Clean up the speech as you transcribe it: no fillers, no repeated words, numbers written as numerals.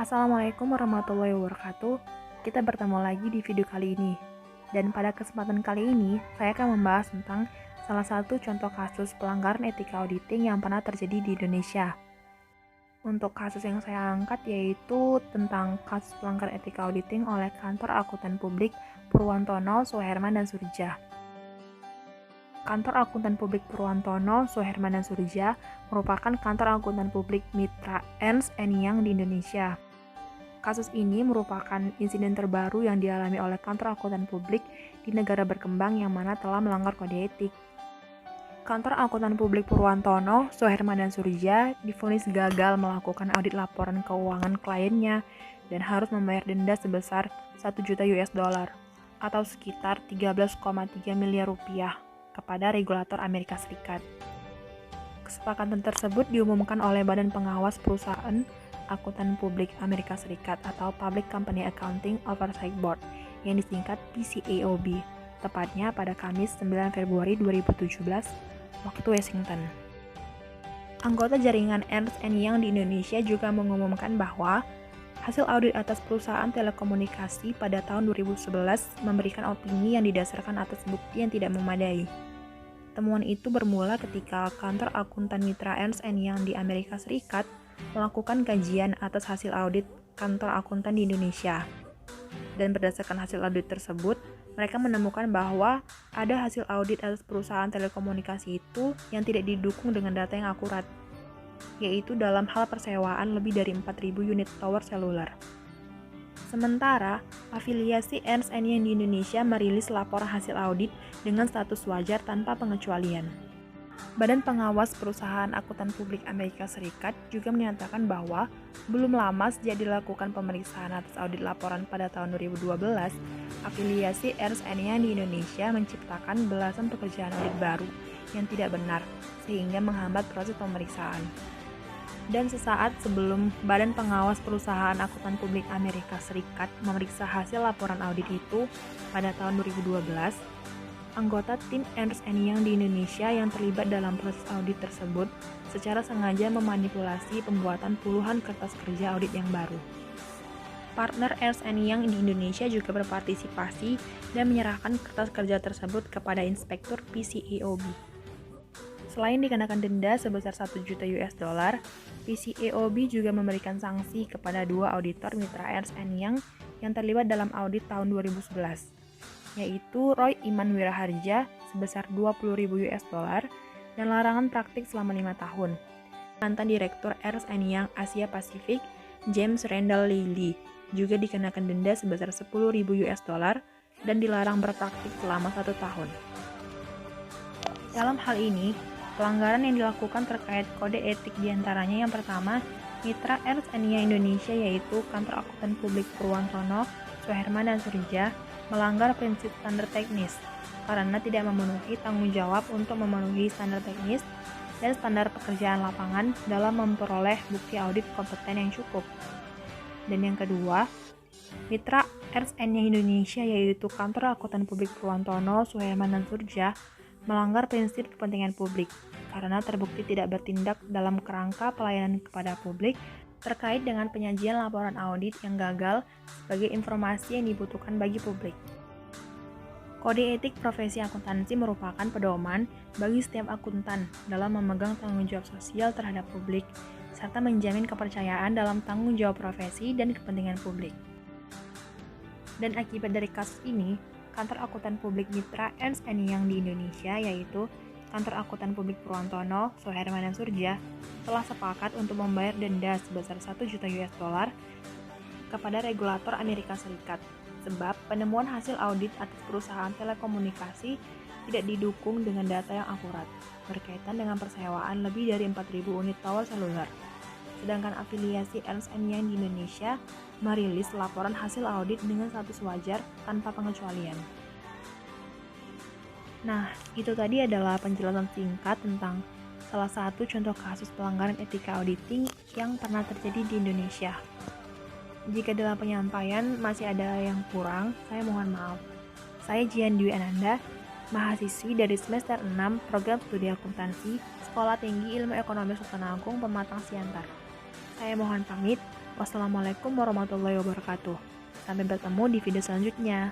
Assalamualaikum warahmatullahi wabarakatuh. Kita bertemu lagi di video kali ini. Dan pada kesempatan kali ini, saya akan membahas tentang salah satu contoh kasus pelanggaran etika auditing yang pernah terjadi di Indonesia. Untuk kasus yang saya angkat yaitu tentang kasus pelanggaran etika auditing oleh Kantor Akuntan Publik Purwantono, Suherman, dan Surja. Kantor Akuntan Publik Purwantono, Suherman, dan Surja merupakan kantor akuntan publik mitra Ernst & Young di Indonesia. Kasus ini merupakan insiden terbaru yang dialami oleh kantor akuntan publik di negara berkembang yang mana telah melanggar kode etik. Kantor Akuntan Publik Purwantono, Suherman, dan Surja divonis gagal melakukan audit laporan keuangan kliennya dan harus membayar denda sebesar 1 juta US dollar atau sekitar 13,3 miliar rupiah kepada regulator Amerika Serikat. Kesepakatan tersebut diumumkan oleh Badan Pengawas Perusahaan Akuntan Publik Amerika Serikat atau Public Company Accounting Oversight Board yang disingkat PCAOB, tepatnya pada Kamis 9 Februari 2017 waktu Washington. Anggota jaringan Ernst & Young di Indonesia juga mengumumkan bahwa hasil audit atas perusahaan telekomunikasi pada tahun 2011 memberikan opini yang didasarkan atas bukti yang tidak memadai. Temuan itu bermula ketika kantor akuntan mitra Ernst & Young di Amerika Serikat melakukan kajian atas hasil audit kantor akuntan di Indonesia. Dan berdasarkan hasil audit tersebut, mereka menemukan bahwa ada hasil audit atas perusahaan telekomunikasi itu yang tidak didukung dengan data yang akurat, yaitu dalam hal persewaan lebih dari 4.000 unit tower seluler. Sementara, afiliasi Ernst & Young di Indonesia merilis laporan hasil audit dengan status wajar tanpa pengecualian. Badan Pengawas Perusahaan Akuntan Publik Amerika Serikat juga menyatakan bahwa belum lama sejak dilakukan pemeriksaan atas audit laporan pada tahun 2012, afiliasi Ernst & Young di Indonesia menciptakan belasan pekerjaan audit baru yang tidak benar, sehingga menghambat proses pemeriksaan. Dan sesaat sebelum Badan Pengawas Perusahaan Akuntan Publik Amerika Serikat memeriksa hasil laporan audit itu pada tahun 2012, anggota tim Ernst & Young di Indonesia yang terlibat dalam proses audit tersebut secara sengaja memanipulasi pembuatan puluhan kertas kerja audit yang baru. Partner Ernst & Young di Indonesia juga berpartisipasi dan menyerahkan kertas kerja tersebut kepada inspektur PCAOB. Selain dikenakan denda sebesar 1 juta US dollar, PCAOB juga memberikan sanksi kepada dua auditor mitra Ernst & Young yang terlibat dalam audit tahun 2011, yaitu Roy Iman Wiraharja sebesar 20.000 US dollar dan larangan praktik selama 5 tahun. Mantan Direktur Ernst & Young Asia Pasifik, James Randall Lilly, juga dikenakan denda sebesar 10.000 US dollar dan dilarang berpraktik selama 1 tahun. Dalam hal ini, pelanggaran yang dilakukan terkait kode etik diantaranya yang pertama, mitra Ernst & Young Indonesia yaitu Kantor Akuntan Publik Purwantono, Suherman, dan Surja melanggar prinsip standar teknis karena tidak memenuhi tanggung jawab untuk memenuhi standar teknis dan standar pekerjaan lapangan dalam memperoleh bukti audit kompeten yang cukup. Dan yang kedua, mitra Ernst & Young Indonesia yaitu Kantor Akuntan Publik Purwantono, Suherman, dan Surja melanggar prinsip kepentingan publik karena terbukti tidak bertindak dalam kerangka pelayanan kepada publik terkait dengan penyajian laporan audit yang gagal sebagai informasi yang dibutuhkan bagi publik. Kode etik profesi akuntansi merupakan pedoman bagi setiap akuntan dalam memegang tanggung jawab sosial terhadap publik serta menjamin kepercayaan dalam tanggung jawab profesi dan kepentingan publik. Dan akibat dari kasus ini, Kantor Akuntan Publik Mitra Ernst & Young di Indonesia yaitu Kantor Akuntan Publik Purwantono, Suherman, dan Surja telah sepakat untuk membayar denda sebesar 1 juta US dollar kepada regulator Amerika Serikat sebab penemuan hasil audit atas perusahaan telekomunikasi tidak didukung dengan data yang akurat berkaitan dengan persewaan lebih dari 4.000 unit tower seluler. Sedangkan afiliasi Ernst & Young di Indonesia merilis laporan hasil audit dengan status wajar tanpa pengecualian. Nah, itu tadi adalah penjelasan singkat tentang salah satu contoh kasus pelanggaran etika auditing yang pernah terjadi di Indonesia. Jika dalam penyampaian masih ada yang kurang, saya mohon maaf. Saya Jian Dwi Ananda, mahasiswi dari semester 6 Program Studi Akuntansi, Sekolah Tinggi Ilmu Ekonomi Sultan Agung, Pematang Siantar. Saya mohon pamit. Wassalamualaikum warahmatullahi wabarakatuh. Sampai bertemu di video selanjutnya.